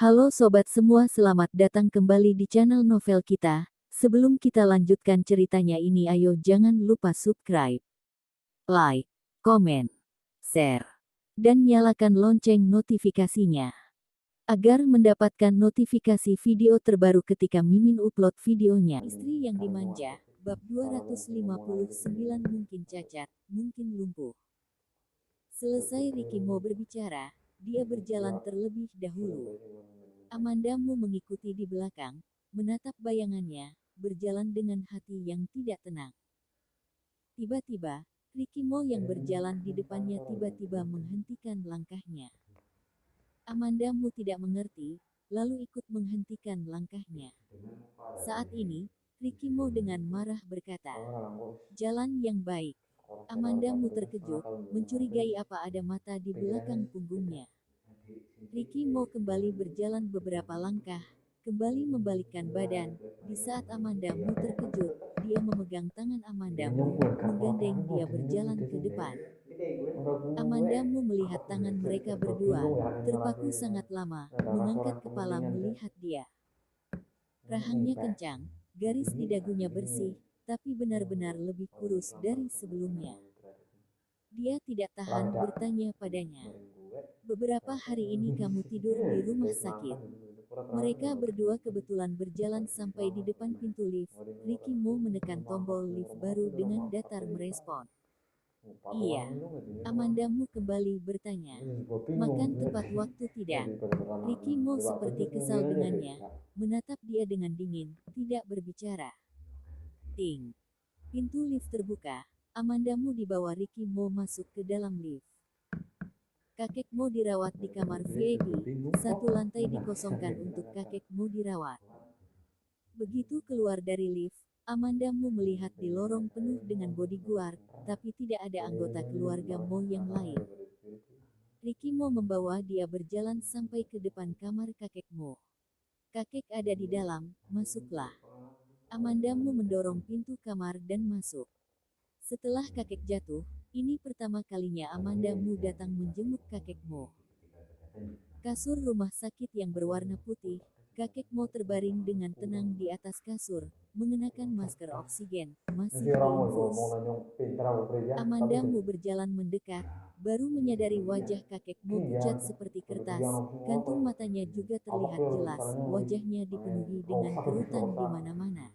Halo sobat semua, selamat datang kembali di channel novel kita. Sebelum kita lanjutkan ceritanya ini, ayo jangan lupa subscribe, like, komen, share, dan nyalakan lonceng notifikasinya agar mendapatkan notifikasi video terbaru ketika Mimin upload videonya. Istri yang dimanja, bab 259. Mungkin cacat, mungkin lumpuh. Selesai Ricky mau berbicara, dia berjalan terlebih dahulu. Amandamu mengikuti di belakang, menatap bayangannya, berjalan dengan hati yang tidak tenang. Tiba-tiba, Ricky Mo yang berjalan di depannya tiba-tiba menghentikan langkahnya. Amandamu tidak mengerti, lalu ikut menghentikan langkahnya. Saat ini, Ricky Mo dengan marah berkata, "Jalan yang baik." Amandamu terkejut, mencurigai apa ada mata di belakang punggungnya. Ricky Mo kembali berjalan beberapa langkah, kembali membalikkan badan. Di saat Amandamu terkejut, dia memegang tangan Amandamu, menggandeng dia berjalan ke depan. Amandamu melihat tangan mereka berdua, terpaku sangat lama, mengangkat kepala melihat dia. Rahangnya kencang, garis di dagunya bersih, tapi benar-benar lebih kurus dari sebelumnya. Dia tidak tahan bertanya padanya. "Beberapa hari ini kamu tidur di rumah sakit?" Mereka berdua kebetulan berjalan sampai di depan pintu lift. Ricky Mo menekan tombol lift baru dengan datar merespon. "Iya." Amandamu kembali bertanya. "Makan tepat waktu tidak?" Ricky Mo seperti kesal dengannya, menatap dia dengan dingin, tidak berbicara. Ting. Pintu lift terbuka. Amandamu dibawa Ricky Mo masuk ke dalam lift. Kakek Mo dirawat di kamar VIP, satu lantai dikosongkan untuk kakek Mo dirawat. Begitu keluar dari lift, Amandamu melihat di lorong penuh dengan bodyguard, tapi tidak ada anggota keluarga Mo yang lain. Ricky Mo membawa dia berjalan sampai ke depan kamar kakek Mo. "Kakek ada di dalam, masuklah." Amandamu mendorong pintu kamar dan masuk. Setelah kakek jatuh, ini pertama kalinya Amandamu datang menjenguk kakek Mo. Kasur rumah sakit yang berwarna putih, kakek Mo terbaring dengan tenang di atas kasur, mengenakan masker oksigen, masih diinfus. Amandamu berjalan mendekat, baru menyadari wajah kakek Mo pucat seperti kertas, kantung matanya juga terlihat jelas, wajahnya dipenuhi dengan kerutan di mana-mana.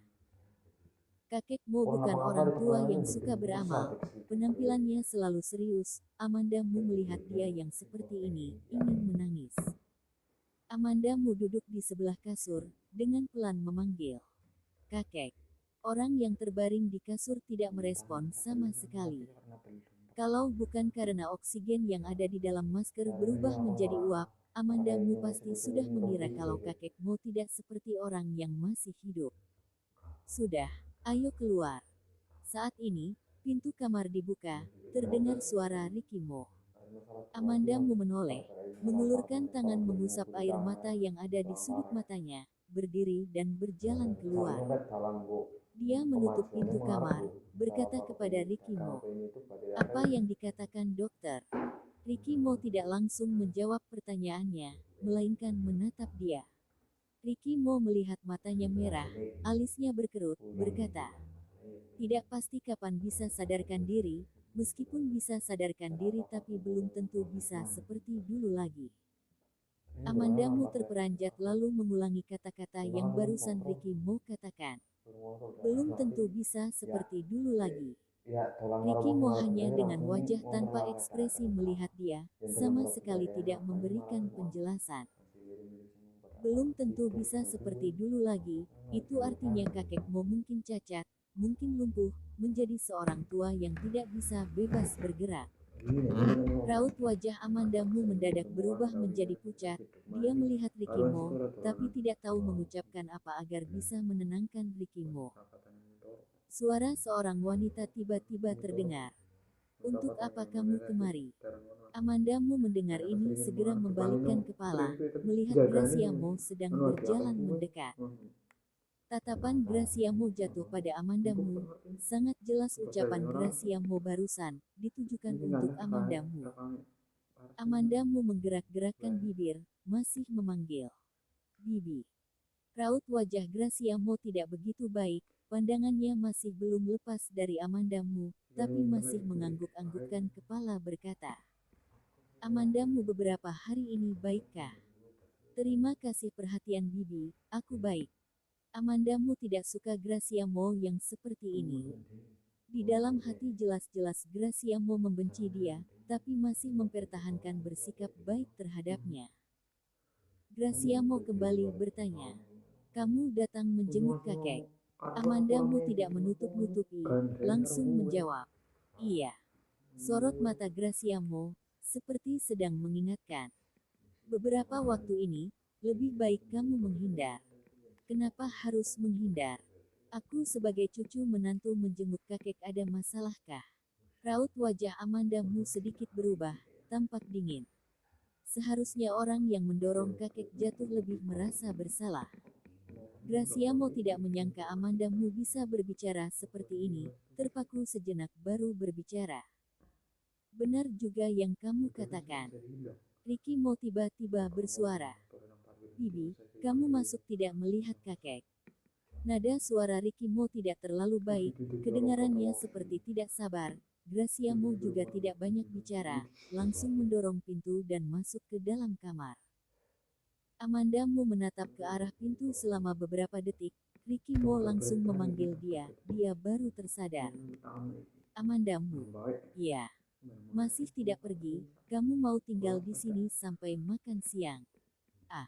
Kakek Mo bukan orang tua yang suka beramal. Penampilannya selalu serius. Amandamu melihat dia yang seperti ini, ingin menangis. Amandamu duduk di sebelah kasur, dengan pelan memanggil, "Kakek." Orang yang terbaring di kasur tidak merespon sama sekali. Kalau bukan karena oksigen yang ada di dalam masker berubah menjadi uap, Amandamu pasti sudah mengira kalau kakek Mo tidak seperti orang yang masih hidup. "Sudah, ayo keluar." Saat ini, pintu kamar dibuka, terdengar suara Ricky Mo. Amandamu menoleh, mengulurkan tangan mengusap air mata yang ada di sudut matanya, berdiri dan berjalan keluar. Dia menutup pintu kamar, berkata kepada Ricky Mo, "Apa yang dikatakan dokter?" Ricky Mo tidak langsung menjawab pertanyaannya, melainkan menatap dia. Ricky Mo melihat matanya merah, alisnya berkerut, berkata, "Tidak pasti kapan bisa sadarkan diri, meskipun bisa sadarkan diri tapi belum tentu bisa seperti dulu lagi." Amandamu terperanjat lalu mengulangi kata-kata yang barusan Ricky Mo katakan. "Belum tentu bisa seperti dulu lagi." Ricky Mo hanya dengan wajah tanpa ekspresi melihat dia, sama sekali tidak memberikan penjelasan. Belum tentu bisa seperti dulu lagi, itu artinya kakek Mo mungkin cacat, mungkin lumpuh, menjadi seorang tua yang tidak bisa bebas bergerak. Raut wajah Amandamu mendadak berubah menjadi pucat. Dia melihat Ricky Mo, tapi tidak tahu mengucapkan apa agar bisa menenangkan Ricky Mo. Suara seorang wanita tiba-tiba terdengar. "Untuk apa kamu kemari?" Amandamu mendengar ini segera membalikkan kepala, melihat Gracia Mo sedang berjalan mendekat. Tatapan Gracia Mo jatuh pada Amandamu, sangat jelas ucapan Gracia Mo barusan, ditujukan untuk Amandamu. Amandamu menggerak-gerakkan bibir, masih memanggil, Bibi. Raut wajah Gracia Mo tidak begitu baik, pandangannya masih belum lepas dari Amanda Mu, tapi masih mengangguk-anggukkan kepala berkata, Amanda Mu beberapa hari ini baikkah? Terima kasih perhatian Bibi, aku baik. Amanda Mu tidak suka Gracia Mo yang seperti ini. Di dalam hati jelas-jelas Gracia Mo membenci dia, tapi masih mempertahankan bersikap baik terhadapnya. Gracia Mo kembali bertanya, kamu datang menjenguk kakek. Amanda Mu tidak menutup-nutupi, langsung menjawab, iya. Sorot mata Gracia Mo, seperti sedang mengingatkan. Beberapa waktu ini, lebih baik kamu menghindar. Kenapa harus menghindar? Aku sebagai cucu menantu menjenguk kakek ada masalahkah? Raut wajah Amanda Mu sedikit berubah, tampak dingin. Seharusnya orang yang mendorong kakek jatuh lebih merasa bersalah. Gracia Mo tidak menyangka Amanda Mu bisa berbicara seperti ini, terpaku sejenak baru berbicara. Benar juga yang kamu katakan. Ricky Mo tiba-tiba bersuara. Bibi, kamu masuk tidak melihat kakek. Nada suara Ricky Mo tidak terlalu baik, kedengarannya seperti tidak sabar. Gracia Mo juga tidak banyak bicara, langsung mendorong pintu dan masuk ke dalam kamar. Amanda Mo menatap ke arah pintu selama beberapa detik. Ricky Mo langsung memanggil dia, dia baru tersadar. Amanda Mo, ya. Masih tidak pergi, kamu mau tinggal di sini sampai makan siang. Ah,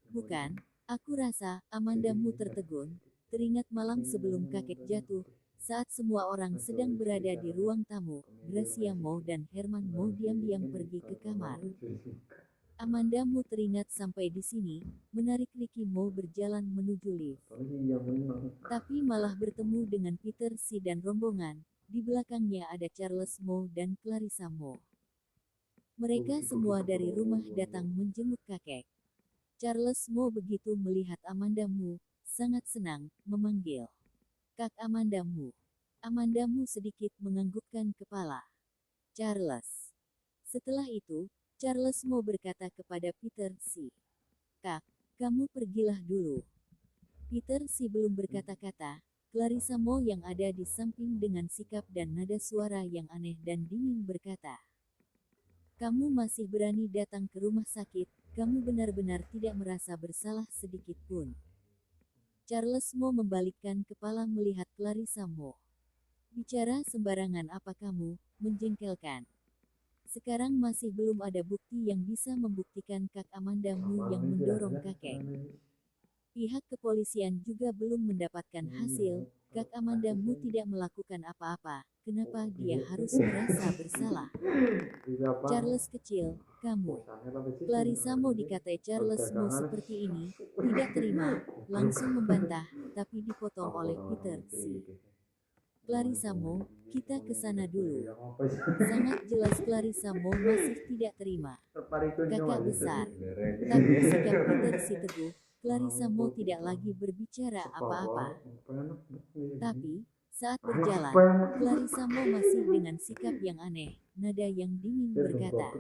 bukan, aku rasa, Amanda Mu tertegun, teringat malam sebelum kakek jatuh, saat semua orang sedang berada di ruang tamu, Gracia Mo dan Herman Mo diam-diam pergi ke kamar. Amanda Mu teringat sampai di sini, menarik Ricky Mo berjalan menuju lift. Tapi malah bertemu dengan Peter Si dan rombongan, di belakangnya ada Charles Mo dan Clarissa Mo. Mereka semua dari rumah datang menjenguk kakek. Charles Mo begitu melihat Amanda Mu, sangat senang, memanggil. Kak Amanda Mu. Amanda Mu sedikit menganggukkan kepala. Charles. Setelah itu, Charles Mo berkata kepada Peter Si. Kak, kamu pergilah dulu. Peter Si belum berkata-kata, Clarissa Mo yang ada di samping dengan sikap dan nada suara yang aneh dan dingin berkata, kamu masih berani datang ke rumah sakit, kamu benar-benar tidak merasa bersalah sedikit pun. Charles Mo membalikkan kepala melihat Clarissa Mo. Bicara sembarangan apa kamu, menjengkelkan. Sekarang masih belum ada bukti yang bisa membuktikan Kak Amanda Mu yang mendorong kakek. Pihak kepolisian juga belum mendapatkan hasil, Kak Amanda Mu tidak melakukan apa-apa, kenapa dia harus merasa bersalah? Charles kecil, kamu. Clarissa Mo dikatai Charles Mo seperti ini, tidak terima, langsung membantah, tapi dipotong oleh Peter Si. Clarissa Mo, kita ke sana dulu. Sangat jelas Clarissa Mo masih tidak terima. Kakak besar. Tapi sikap Peter Si teguh, Clarissa Mo tidak lagi berbicara apa-apa. Tapi, saat berjalan, Clarissa Mo masih dengan sikap yang aneh, nada yang dingin berkata,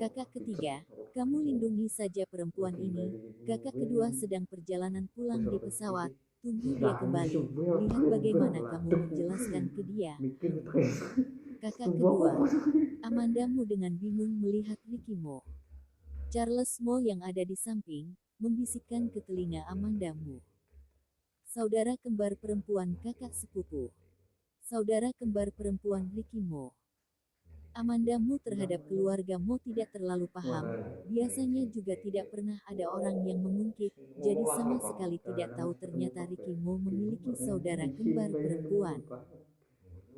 kakak ketiga, kamu lindungi saja perempuan ini, kakak kedua sedang perjalanan pulang di pesawat, tunggu dia kembali, lihat bagaimana kamu menjelaskan ke dia. Kakak kedua, Amanda Mu dengan bingung melihat Ricky Mo. Charles Mo yang ada di samping, membisikkan ke telinga Amanda Mu. Saudara kembar perempuan kakak sepupu. Saudara kembar perempuan Ricky Mo. Amanda Mu terhadap keluarga Mo tidak terlalu paham, biasanya juga tidak pernah ada orang yang mengungkit, jadi sama sekali tidak tahu ternyata Ricky Mo memiliki saudara kembar perempuan.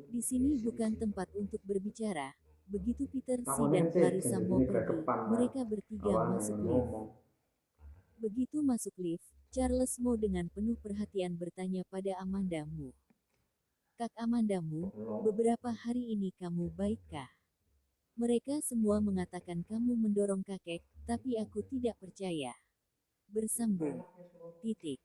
Di sini bukan tempat untuk berbicara. Begitu Peter Si dan Clarissa Mo pergi, mereka bertiga masuk lift. Begitu masuk lift, Charles Mo dengan penuh perhatian bertanya pada Amanda Mu. Kak Amanda Mu, beberapa hari ini kamu baikkah? Mereka semua mengatakan kamu mendorong kakek, tapi aku tidak percaya. Bersambung. Titik.